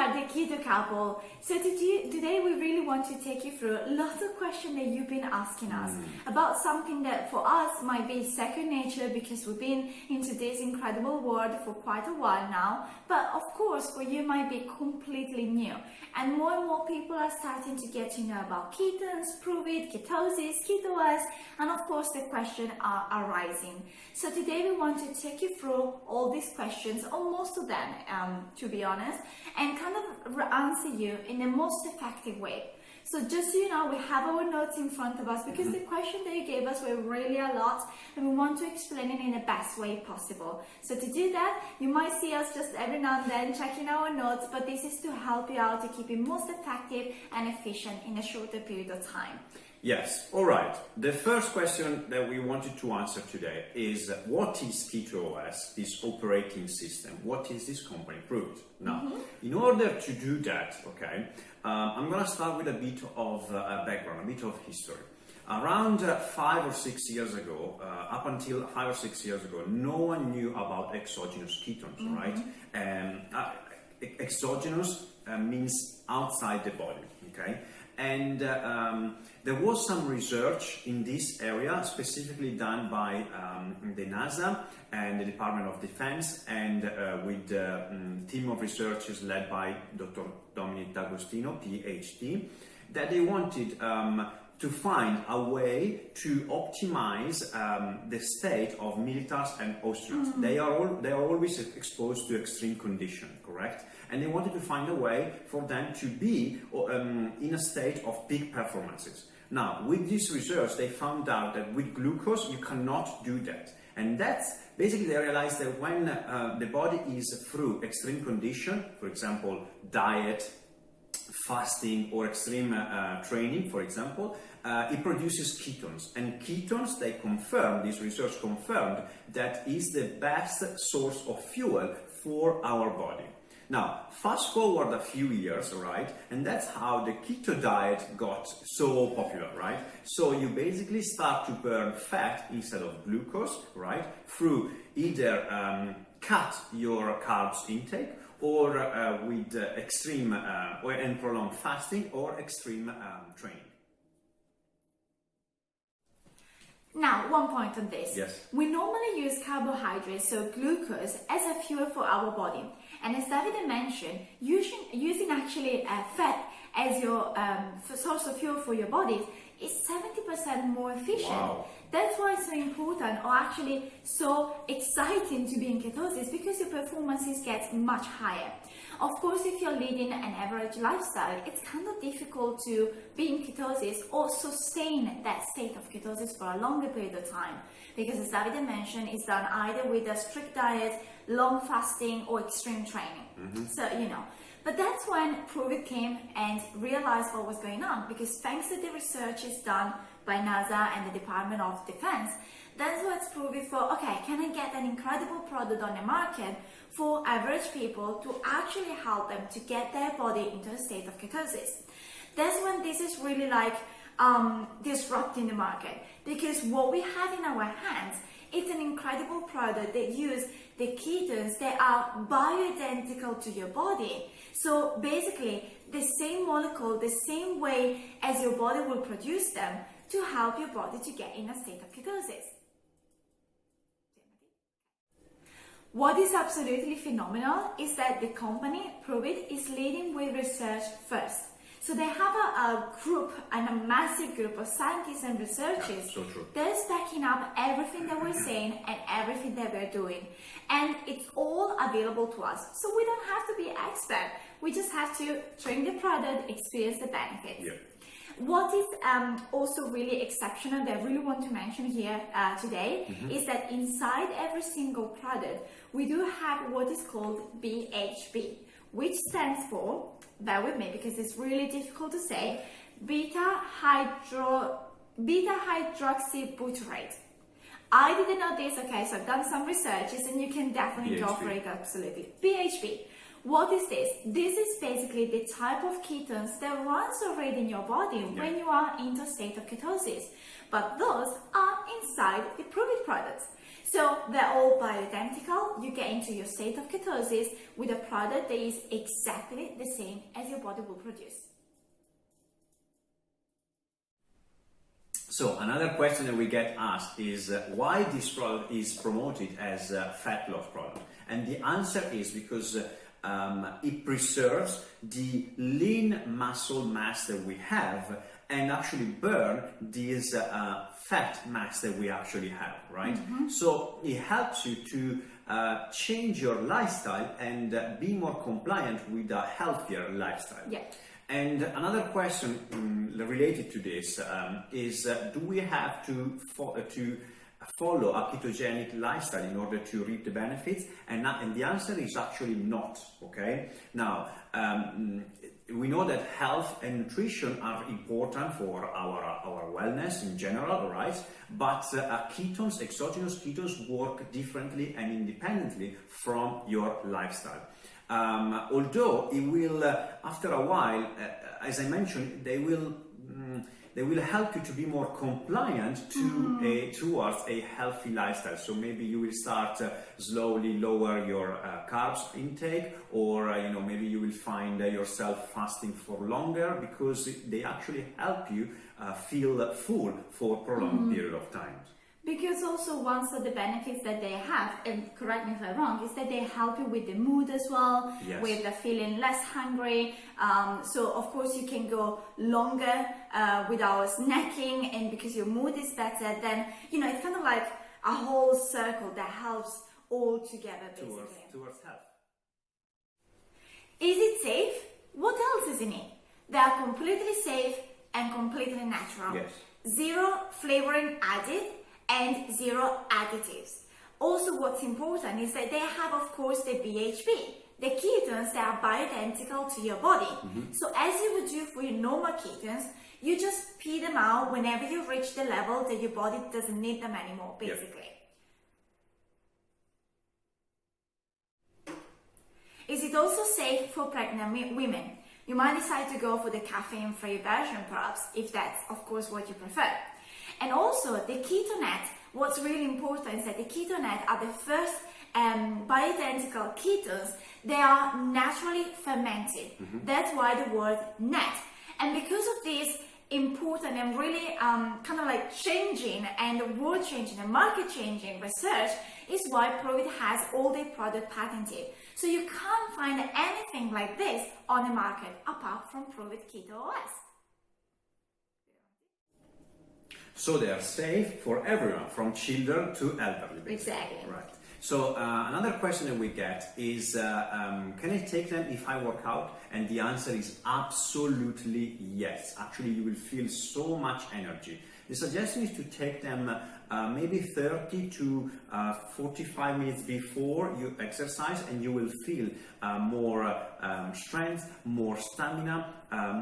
are the Keto Couple. So today we really want to take you through lots of questions that you've been asking us about something that for us might be second nature because we've been into this incredible world for quite a while now, but of course for you might be completely new. And more people are starting to get to know about ketones, Pruvit, ketosis, Keto OS, and of course the questions are arising. So today we want to take you through all these questions, or most of them, to be honest, and kind of answer you in the most effective way. So just so you know, we have our notes in front of us because the question that you gave us were really a lot and we want to explain it in the best way possible. So to do that, you might see us just every now and then checking our notes, but this is to help you out to keep it most effective and efficient in a shorter period of time. Yes, all right. The first question that we wanted to answer today is what is Keto OS, this operating system? What is this company? Pruvit. Now, in order to do that, okay, I'm going to start with a bit of background, a bit of history. Around 5 or 6 years ago, up until 5 or 6 years ago, no one knew about exogenous ketones, right? Exogenous means outside the body, okay? And there was some research in this area, specifically done by the NASA and the Department of Defense, and with a team of researchers led by Dr. Dominic D'Agostino, PhD, that they wanted to find a way to optimize the state of militaries and astronauts. They are always exposed to extreme conditions, correct? And they wanted to find a way for them to be in a state of peak performances. Now, with this research, they found out that with glucose, you cannot do that. And that's basically, they realized that when the body is through extreme condition, for example, diet, fasting, or extreme training, for example, it produces ketones. And ketones, they confirmed, this research confirmed, that is the best source of fuel for our body. Now, fast forward a few years, right? And that's how the keto diet got so popular, right? So you basically start to burn fat instead of glucose, right? Through either cut your carbs intake or with extreme and prolonged fasting or extreme training. Now, one point on this. Yes. We normally use carbohydrates, so glucose, as a fuel for our body. And as David mentioned, using actually fat as your source of fuel for your body is 70% more efficient. Wow. That's why it's so important, or actually so exciting to be in ketosis, because your performances get much higher. Of course, if you're leading an average lifestyle, it's kind of difficult to be in ketosis or sustain that state of ketosis for a longer period of time. Because as David mentioned, it's done either with a strict diet, long fasting, or extreme training. So, you know. But that's when Pruvit came and realized what was going on, because thanks to the research is done by NASA and the Department of Defense, that's what's Pruvit for, okay, can I get an incredible product on the market for average people to actually help them to get their body into a state of ketosis? That's when this is really like disrupting the market, because what we have in our hands, it's an incredible product that uses the ketones that are bioidentical to your body. So basically, the same molecule, the same way as your body will produce them to help your body to get in a state of ketosis. What is absolutely phenomenal is that the company, Pruvit, is leading with research first. So they have a group, and a massive group of scientists and researchers that's backing up everything that we're saying and everything that we're doing. And it's all available to us. So we don't have to be expert. We just have to train the product, experience the benefits. Yeah. What is also really exceptional that I really want to mention here today is that inside every single product, we do have what is called BHB, which stands for, bear with me because it's really difficult to say, beta hydroxybutyrate. I didn't know this, okay, so I've done some researches and you can definitely go for it, absolutely. BHB. What is this? This is basically the type of ketones that runs already in your body when you are in a state of ketosis. But those are inside the Pruvit products. So they're all bioidentical. You get into your state of ketosis with a product that is exactly the same as your body will produce. So another question that we get asked is why this product is promoted as a fat loss product, and the answer is because it preserves the lean muscle mass that we have and actually burn this fat mass that we actually have, right? So it helps you to change your lifestyle and be more compliant with a healthier lifestyle. Yeah. And another question related to this is do we have to follow a ketogenic lifestyle in order to reap the benefits? And the answer is actually not, okay? Now, we know that health and nutrition are important for our wellness in general, right? But ketones, exogenous ketones, work differently and independently from your lifestyle. Although it will, after a while, as I mentioned, they will help you to be more compliant to towards a healthy lifestyle. So maybe you will start slowly lower your carbs intake, or maybe you will find yourself fasting for longer because they actually help you feel full for a prolonged period of time. Because also one of the benefits that they have, and correct me if I'm wrong, is that they help you with the mood as well, Yes. with the feeling less hungry. So of course you can go longer without snacking, and because your mood is better, then it's kind of like a whole circle that helps all together basically. Towards health. Is it safe? What else is in it? They are completely safe and completely natural. Yes. Zero flavoring added and zero additives. Also, what's important is that they have, of course, the BHB, the ketones that are bioidentical to your body. So as you would do for your normal ketones, you just pee them out whenever you reach the level that your body doesn't need them anymore, basically. Yep. Is it also safe for pregnant women? You might decide to go for the caffeine-free version, perhaps, if that's, of course, what you prefer. And also, the ketonet, what's really important is that the ketonet are the first bioidentical ketones. They are naturally fermented. That's why the word net. And because of this important and really kind of like changing and world changing and market changing research is why Pruvit has all their product patented. So you can't find anything like this on the market apart from Pruvit Keto OS. So they are safe for everyone, from children to elderly, basically. Exactly. Right. So another question that we get is, can I take them if I work out? And the answer is absolutely yes. Actually, you will feel so much energy. The suggestion is to take them maybe 30 to 45 minutes before you exercise, and you will feel more strength, more stamina,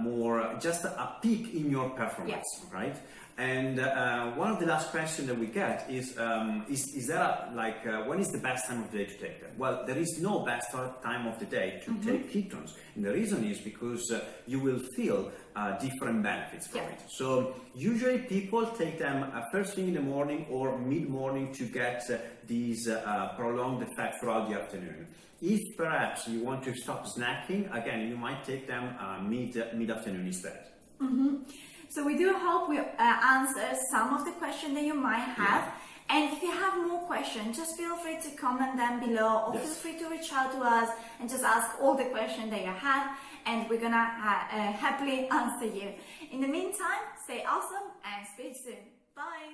more just a peak in your performance, yes. Right? And one of the last questions that we get is there when is the best time of the day to take them? Well, there is no best time of the day to take ketones, and the reason is because you will feel different benefits from it. So usually people take them first thing in the morning or mid-morning to get these prolonged effects throughout the afternoon. If perhaps you want to stop snacking, again, you might take them mid-afternoon instead. So we do hope we answer some of the questions that you might have. And if you have more questions, just feel free to comment them below, or feel free to reach out to us and just ask all the questions that you have, and we're gonna happily answer you. In the meantime, stay awesome and speak soon. Bye!